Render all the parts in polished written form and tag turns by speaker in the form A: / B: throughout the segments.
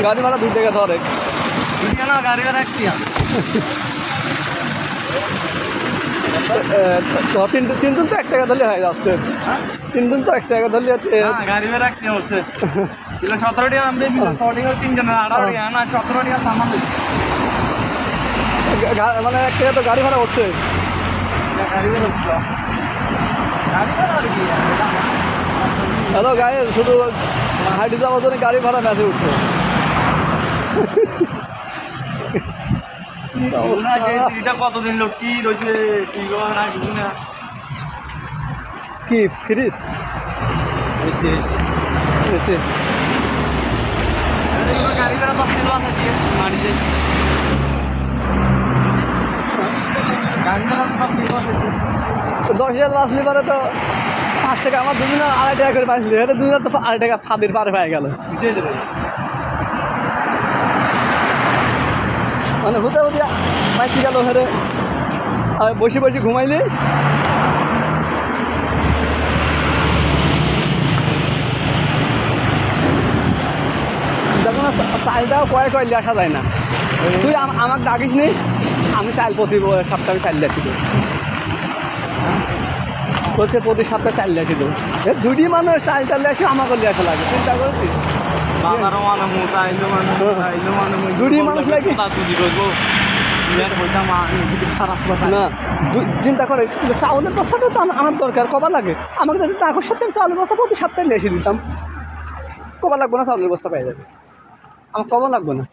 A: গাড়ি ভাড়া 2 টাকা ধরে
B: না গাড়ি ভাড়া 1 টাকা
A: তিন দিন তো 1 টাকা ধরলে হয়ে যাচ্ছে 3 দিন তো 1 টাকা ধরলে
B: গাড়ি ভাড়া 1 টাকা হচ্ছে 17 টাকা আমি 100 টাকা 3 জনের 18 টাকা না 17 টাকা সামান
A: মানে 1 টাকা তো গাড়ি ভাড়া হচ্ছে
B: গাড়ি ভাড়া হচ্ছে গাড়ি ভাড়া আর কি
A: হ্যালো গায়ে শুধু হাইটে যাওয়ার জন্য গাড়ি ভাড়া মেসে উঠছে
B: এটা কতদিন লোক কি রয়েছে কি না কিছু না
A: কি ফ্রিজ
B: গাড়ি ভাড়া 10 টাকা আছে মারিতে গাড়ি ভাড়া 10 টাকা আছে
A: 10,000 বাঁচলি পারে তো 5 টাকা আমার 2 দিনে 2.5 টাকা করে বাঁচলি এটা 2 তো 2.5 টাকা ফাঁদের পারে পেয়ে গেল মানে হতে হতে পাইছি গেল হেরে আর বসে বসে ঘুমাইলি দেখো না চালটাও কয় আসা যায় না তুই আমাকে ডাকিস নি আমি চাল প্রতি সপ্তাহে চাল দিয়েছি বলছে প্রতি সপ্তাহে চাল দিয়েছি তো দুটি মানুষ চাল আসে আমাকে নিয়ে আসা লাগে চিন্তা করছিস দুটি মানুষ লাগে না চিন্তা করে চাউলের বস্তাটা তো আমার দরকার কবা লাগে আমাকে যদি টাকার সাথে চাউলের বস্তা প্রতি সপ্তাহে নিয়ে এসে দিতাম কবা লাগবো না চাউলের বস্তা পেয়ে যাবে আমার কবা লাগবে না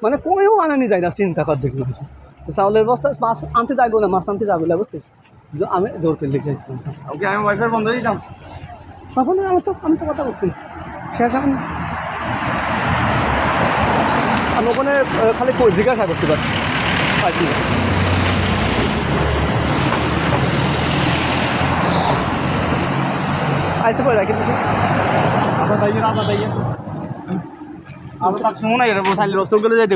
A: মানে কমেও আনানি যায় না চিন্তা কর দেখলো চাউলের বস্তা মাছ আনতে যাইবো না মাছ আনতে যাবো না বুঝছিস আমি জোর করে লিখে
B: ওকে আমি ওয়াইফাই বন্ধ দিতাম
A: তখন আমি তো কথা বলছি শেষ এখন আমি ওখানে খালি জিজ্ঞাসা করতে পারছি পারছি না আইসে পড়ে রাখি
B: আপনার তাই আপনার তাই আপনার তার শুনে না বসাইলে রসগোল্লা যাইতে